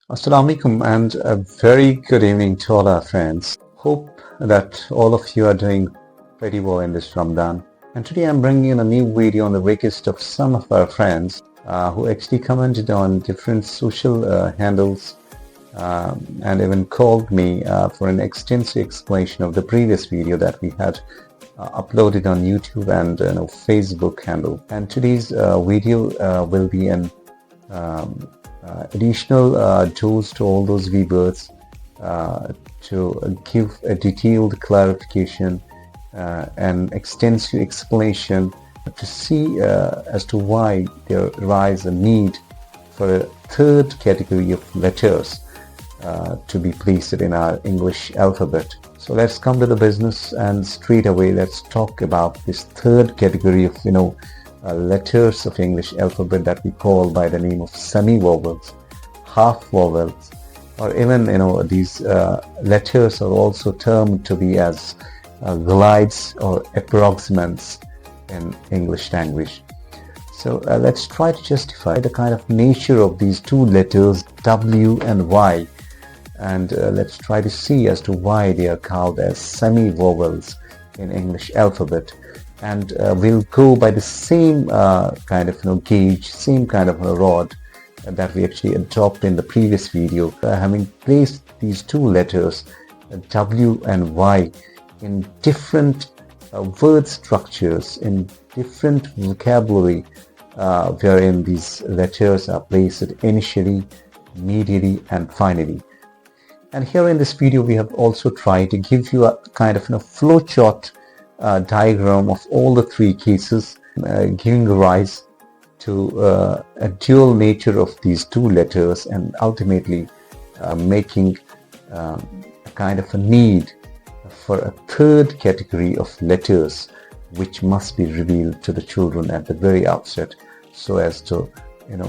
Assalamu alaikum and a very good evening to all our friends. Hope that all of you are doing pretty well in this Ramadan. And today I'm bringing in a new video on the request of some of our friends who actually commented on different social handles and even called me for an extensive explanation of the previous video that we had uploaded on YouTube and Facebook handle. And today's video will be an additional dose to all those keywords to give a detailed clarification and extensive explanation to see as to why there arises a need for a third category of letters to be placed in our English alphabet. So let's come to the business and straight away let's talk about this third category of letters of English alphabet that we call by the name of semi-vowels, half vowels, or even these letters are also termed to be as glides or approximants in English language. So let's try to justify the kind of nature of these two letters W and Y, and let's try to see as to why they are called as semi-vowels in English alphabet. And we'll go by the same kind of gauge, same kind of a rod that we actually adopted in the previous video, having placed these two letters W and Y in different word structures, in different vocabulary, wherein these letters are placed initially, medially, and finally. And here in this video, we have also tried to give you a kind of flowchart diagram of all the three cases, giving rise to a dual nature of these two letters and ultimately making a kind of a need for a third category of letters which must be revealed to the children at the very outset so as to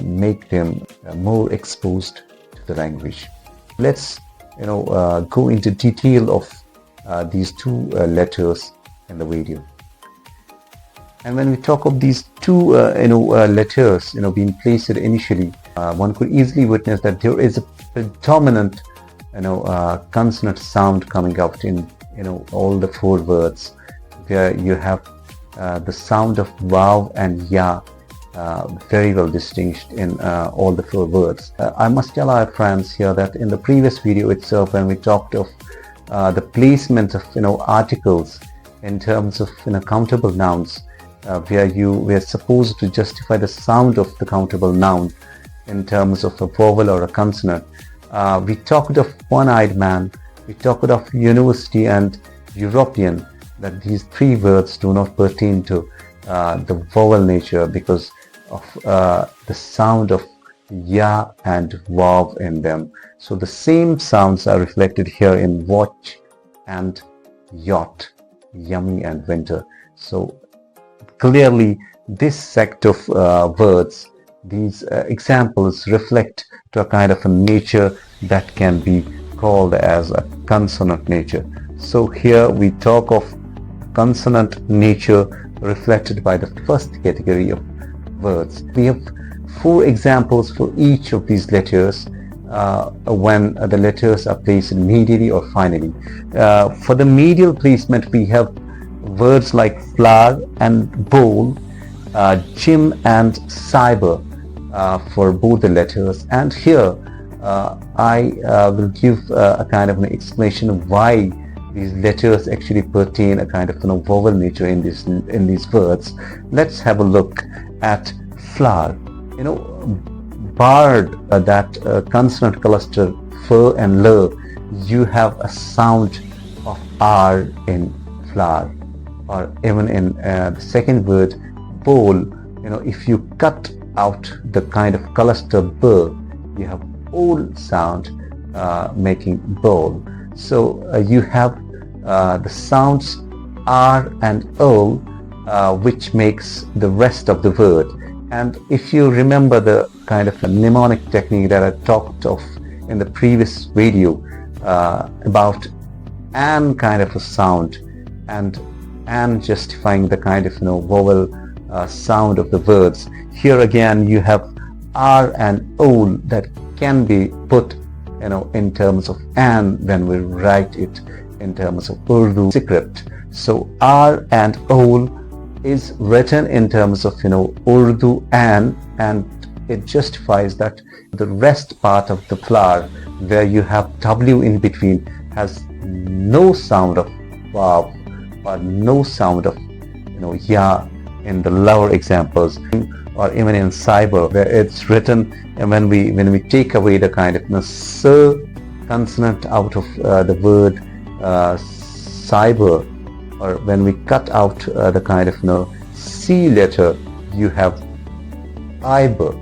make them more exposed to the language. Let's go into detail of these two letters in the video. And when we talk of these two letters being placed initially, one could easily witness that there is a predominant consonant sound coming out in all the four words, where you have the sound of vav and ya very well distinguished in all the four words. I must tell our friends here that in the previous video itself, when we talked of the placement of articles in terms of countable nouns, where you were supposed to justify the sound of the countable noun in terms of a vowel or a consonant. We talked of one-eyed man, we talked of university and European, that these three words do not pertain to the vowel nature because of the sound of ya and vav in them. So the same sounds are reflected here in watch and yacht, yummy and winter. So clearly this set of words, these examples reflect to a kind of a nature that can be called as a consonant nature. So here we talk of consonant nature reflected by the first category of words. We have four examples for each of these letters when the letters are placed medially or finally. For the medial placement, we have words like flower and bowl, gym and cyber for both the letters. And here I will give a kind of an explanation of why these letters actually pertain a kind of vowel nature in these words. Let's have a look at flower. Barred that consonant cluster f and l, you have a sound of r in flower. Or even in the second word bowl, if you cut out the kind of cluster b, you have ol sound making bowl. So you have the sounds r and o which makes the rest of the word. And if you remember the kind of a mnemonic technique that I talked of in the previous video about an kind of a sound and justifying the kind of vowel sound of the words, here again you have r and o that can be put in terms of an when we write it in terms of Urdu script. So R and O is written in terms of Urdu and it justifies that the rest part of the flower where you have W in between has no sound of vav or no sound of ya in the lower examples, or even in cyber where it's written, and when we take away the kind of s consonant out of the word cyber, or when we cut out the kind of C letter, you have iber,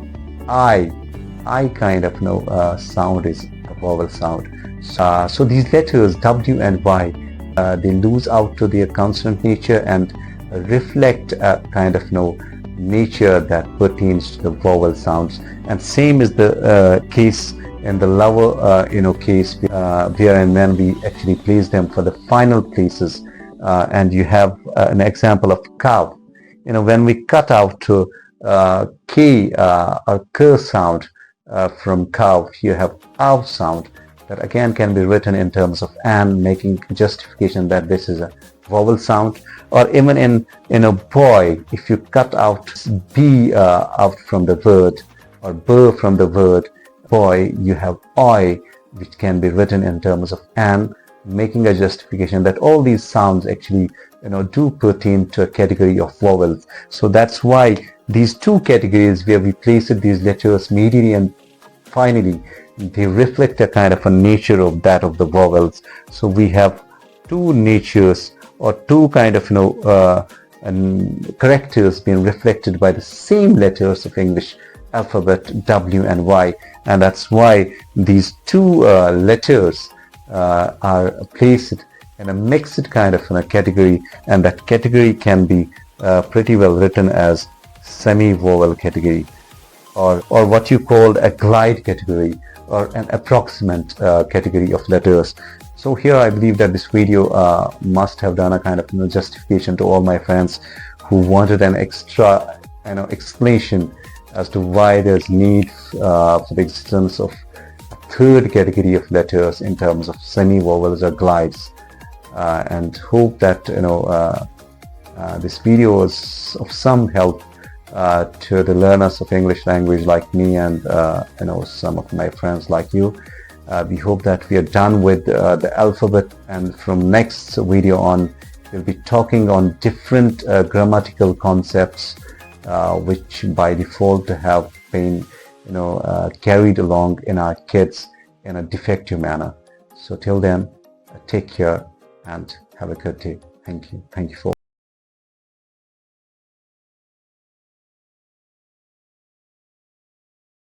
I kind of sound is a vowel sound. So these letters W and Y, they lose out to their consonant nature and reflect a kind of nature that pertains to the vowel sounds. And same is the case in the lower case where and when we actually place them for the final places. And you have an example of cow. When we cut out to K or K sound from cow, you have ow sound that again can be written in terms of an, making justification that this is a vowel sound. Or even in a boy, if you cut out B out from the word or B from the word boy, you have oi, which can be written in terms of an, making a justification that all these sounds actually do pertain to a category of vowels. So that's why these two categories where we place these letters medially and finally, they reflect a kind of a nature of that of the vowels. So we have two natures or two kind of characters being reflected by the same letters of English alphabet W and Y, and that's why these two letters are placed in a mixed kind of category, and that category can be pretty well written as semi-vowel category, or what you called a glide category, or an approximate category of letters. So here I believe that this video must have done a kind of justification to all my friends who wanted an extra explanation as to why there's need for the existence of a third category of letters in terms of semi-vowels or glides, and hope that this video was of some help to the learners of English language like me and some of my friends like you. We hope that we are done with the alphabet, and from next video on we'll be talking on different grammatical concepts which by default have been carried along in our kids in a defective manner. So till then, take care and have a good day. Thank you for